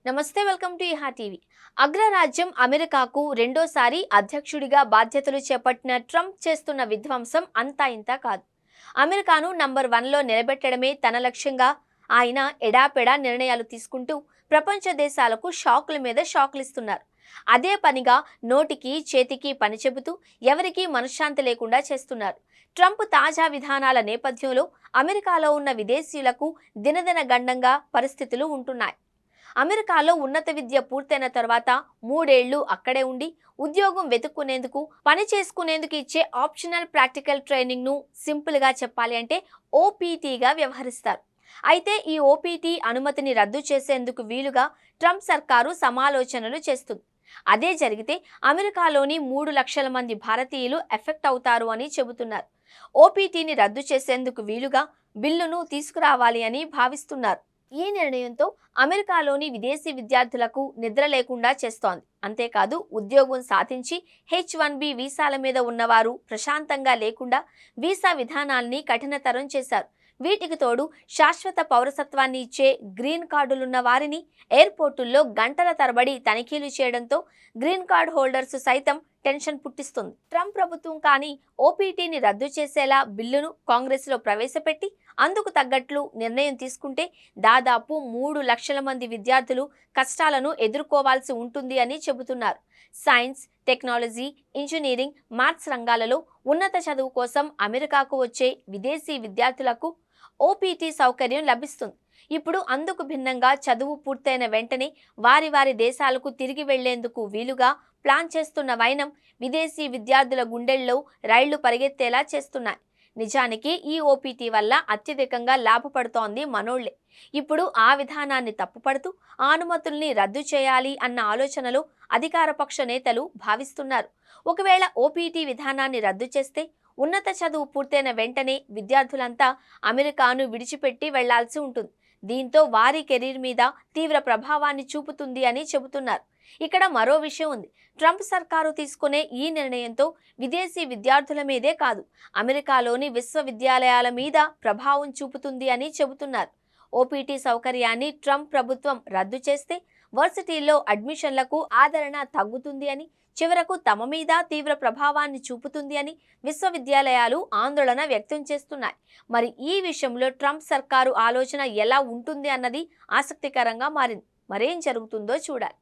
నమస్తే, welcome to ఇహా TV. అగ్రరాజ్యం అమెరికాకు రెండోసారి అధ్యక్షుడిగా బాధ్యతలు చేపట్టిన ట్రంప్ చేస్తున్న విధ్వంసం అంతా ఇంతా కాదు. అమెరికాను నంబర్ 1లో నిలబెట్టడమే తన లక్ష్యంగా ఆయన ఎడాపెడా నిర్ణయాలు తీసుకుంటూ ప్రపంచ దేశాలకు షాకుల మీద షాకులు ఇస్తున్నారు. అదే పనిగా నోటికి చేతికి పని చెబుతూ ఎవరికీ మనశ్శాంతి లేకుండా చేస్తున్నారు. ట్రంప్ తాజా విధానాల నేపథ్యంలో అమెరికాలో ఉన్న విదేశీయులకు దినదిన గండంగా పరిస్థితులు ఉంటున్నాయి. అమెరికాలో ఉన్నత విద్య పూర్తయిన తర్వాత 3 ఏళ్లు అక్కడే ఉండి ఉద్యోగం వెతుక్కునేందుకు, పని చేసుకునేందుకు ఇచ్చే ఆప్షనల్ ప్రాక్టికల్ ట్రైనింగ్ ను సింపుల్ గా చెప్పాలి అంటే ఓపీటీగా వ్యవహరిస్తారు. అయితే ఈ ఓపీటీ అనుమతిని రద్దు చేసేందుకు వీలుగా ట్రంప్ సర్కారు సమాలోచనలు చేస్తుంది. అదే జరిగితే అమెరికాలోని 3 లక్షల మంది భారతీయులు ఎఫెక్ట్ అవుతారు అని చెబుతున్నారు. ఓపీటీని రద్దు చేసేందుకు వీలుగా బిల్లును తీసుకురావాలి అని భావిస్తున్నారు. ఈ నిర్ణయంతో అమెరికాలోని విదేశీ విద్యార్థులకు నిద్ర లేకుండా చేస్తోంది. అంతేకాదు, ఉద్యోగం సాధించి H-1B వీసాల మీద ఉన్నవారు ప్రశాంతంగా లేకుండా వీసా విధానాల్ని కఠినతరం చేశారు. వీటికి తోడు శాశ్వత పౌరసత్వాన్ని ఇచ్చే గ్రీన్ కార్డులున్న వారిని ఎయిర్పోర్టుల్లో గంటల తరబడి తనిఖీలు చేయడంతో గ్రీన్ కార్డ్ హోల్డర్స్ సైతం టెన్షన్ పుట్టిస్తుంది. ట్రంప్ ప్రభుత్వం కానీ ఓపీటీని రద్దు చేసేలా బిల్లును కాంగ్రెస్లో ప్రవేశపెట్టి అందుకు తగ్గట్లు నిర్ణయం తీసుకుంటే దాదాపు 3 లక్షల మంది విద్యార్థులు కష్టాలను ఎదుర్కోవాల్సి ఉంటుంది అని చెబుతున్నారు. సైన్స్, టెక్నాలజీ, ఇంజనీరింగ్, మ్యాథ్స్ రంగాలలో ఉన్నత చదువు కోసం అమెరికాకు వచ్చే విదేశీ విద్యార్థులకు ఓపీటీ సౌకర్యం లభిస్తుంది. ఇప్పుడు అందుకు భిన్నంగా చదువు పూర్తయిన వెంటనే వారి వారి దేశాలకు తిరిగి వెళ్లేందుకు వీలుగా ప్లాన్ చేస్తున్న వైనం విదేశీ విద్యార్థుల గుండెల్లో రైళ్లు పరిగెత్తేలా చేస్తున్నాయి. నిజానికి ఈ ఓపీటీ వల్ల అత్యధికంగా లాభపడుతోంది మనోళ్లే. ఇప్పుడు ఆ విధానాన్ని తప్పుపడుతూ ఆ అనుమతుల్ని రద్దు చేయాలి అన్న ఆలోచనలో అధికారపక్ష నేతలు భావిస్తున్నారు. ఒకవేళ ఓపీటీ విధానాన్ని రద్దు చేస్తే ఉన్నత చదువు పూర్తయిన వెంటనే విద్యార్థులంతా అమెరికాను విడిచిపెట్టి వెళ్లాల్సి ఉంటుంది. దీంతో వారి కెరీర్ మీద తీవ్ర ప్రభావాన్ని చూపుతుంది అని చెబుతున్నారు. ఇక్కడ మరో విషయం ఉంది. ట్రంప్ సర్కారు తీసుకునే ఈ నిర్ణయంతో విదేశీ విద్యార్థుల మీదే కాదు, అమెరికాలోని విశ్వవిద్యాలయాల మీద ప్రభావం చూపుతుంది అని చెబుతున్నారు. ఓపీటీ సౌకర్యాన్ని ట్రంప్ ప్రభుత్వం రద్దు చేస్తే వర్సిటీల్లో అడ్మిషన్లకు ఆదరణ తగ్గుతుంది అని, చివరకు తమ మీద తీవ్ర ప్రభావాన్ని చూపుతుంది అని విశ్వవిద్యాలయాలు ఆందోళన వ్యక్తం చేస్తున్నాయి. మరి ఈ విషయంలో ట్రంప్ సర్కారు ఆలోచన ఎలా ఉంటుంది అన్నది ఆసక్తికరంగా మారింది. మరేం జరుగుతుందో చూడాలి.